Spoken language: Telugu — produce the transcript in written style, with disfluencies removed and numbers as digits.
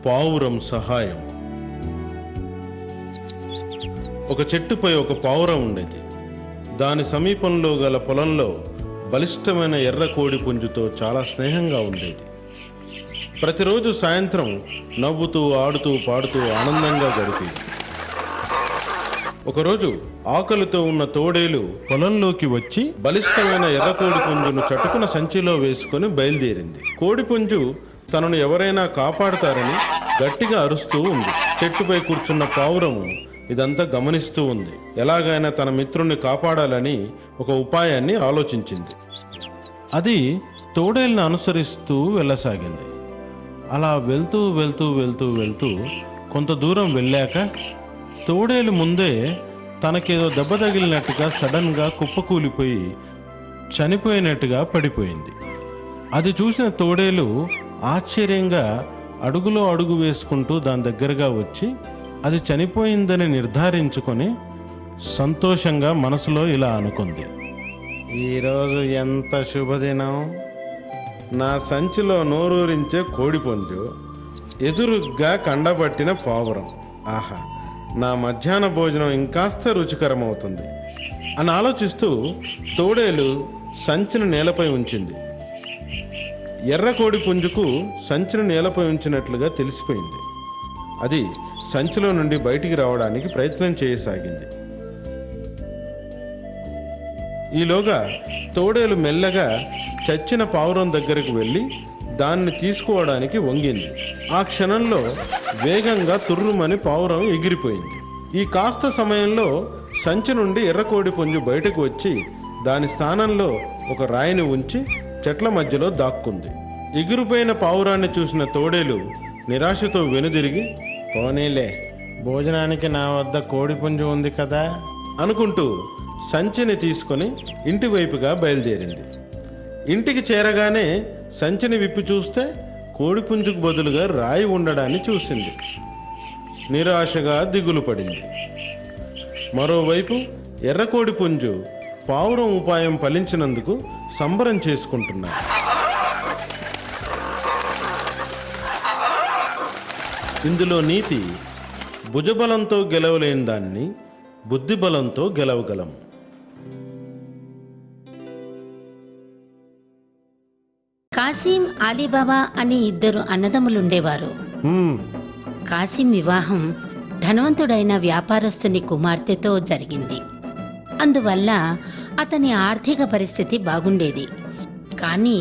పావురం సహాయం. ఒక చెట్టుపై ఒక పావురం ఉండేది. దాని సమీపంలో గల పొలంలో బలిష్టమైన ఎర్ర కోడి పుంజుతో చాలా స్నేహంగా ఉండేది. ప్రతిరోజు సాయంత్రం నవ్వుతూ ఆడుతూ పాడుతూ ఆనందంగా గడిపేది. ఒకరోజు ఆకలితో ఉన్న తోడేలు పొలంలోకి వచ్చి బలిష్టమైన ఎర్ర కోడి పుంజును చటుకున సంచిలో వేసుకుని బయలుదేరింది. కోడిపుంజు తనను ఎవరైనా కాపాడుతారని గట్టిగా అరుస్తూ ఉంది. చెట్టుపై కూర్చున్న పావురము ఇదంతా గమనిస్తూ ఉంది. ఎలాగైనా తన మిత్రుణ్ణి కాపాడాలని ఒక ఉపాయాన్ని ఆలోచించింది. అది తోడేలును అనుసరిస్తూ వెళ్ళసాగింది. అలా వెళ్తూ వెళ్తూ వెళ్తూ వెళ్తూ కొంత దూరం వెళ్ళాక తోడేలు ముందే తనకేదో దెబ్బ తగిలినట్టుగా సడన్గా కుప్పకూలిపోయి చనిపోయినట్టుగా పడిపోయింది. అది చూసిన తోడేలు ఆశ్చర్యంగా అడుగులో అడుగు వేసుకుంటూ దాని దగ్గరగా వచ్చి అది చనిపోయిందని నిర్ధారించుకొని సంతోషంగా మనసులో ఇలా అనుకుంది, ఈరోజు ఎంత శుభదినం! నా సంచిలో నోరూరించే కోడిపుంజు, ఎదురుగ్గా కండబట్టిన పావురం. ఆహా, నా మధ్యాహ్న భోజనం ఇంకాస్త రుచికరమవుతుంది అని ఆలోచిస్తూ తోడేలు సంచిని నేలపై ఉంచింది. ఎర్ర కోడి పుంజుకు సంచిని నేలపై ఉంచినట్లుగా తెలిసిపోయింది. అది సంచిలో నుండి బయటికి రావడానికి ప్రయత్నం చేయసాగింది. ఈలోగా తోడేలు మెల్లగా చచ్చిన పావురం దగ్గరకు వెళ్ళి దాన్ని తీసుకోవడానికి వంగింది. ఆ క్షణంలో వేగంగా తుర్రుమని పావురం ఎగిరిపోయింది. ఈ కాస్త సమయంలో సంచి నుండి ఎర్రకోడి పుంజు బయటకు వచ్చి దాని స్థానంలో ఒక రాయిని ఉంచి చెట్ల మధ్యలో దాక్కుంది. ఎగిరిపోయిన పావురాన్ని చూసిన తోడేలు నిరాశతో వెనుదిరిగి, పోనీలే, భోజనానికి నా వద్ద కోడిపుంజు ఉంది కదా అనుకుంటూ సంచిని తీసుకొని ఇంటి వైపుగా బయలుదేరింది. ఇంటికి చేరగానే సంచిని విప్పి చూస్తే కోడిపుంజుకు బదులుగా రాయి ఉండడాన్ని చూసింది. నిరాశగా దిగులు పడింది. మరోవైపు ఎర్రకోడి పుంజు పావురం ఉపాయం ఫలించినందుకు సంబరం చేసుకుంటున్నారు. ఇందులో నీతి, భుజబలంతో గెలవలేని దాన్ని బుద్ధిబలంతో గెలవగలం. కాసిం, అలీబాబా అని ఇద్దరు అన్నదమ్ములుండేవారు. కాసిం వివాహం ధనవంతుడైన వ్యాపారస్తుని కుమార్తెతో జరిగింది. అందువల్ల అతని ఆర్థిక పరిస్థితి బాగుండేది. కానీ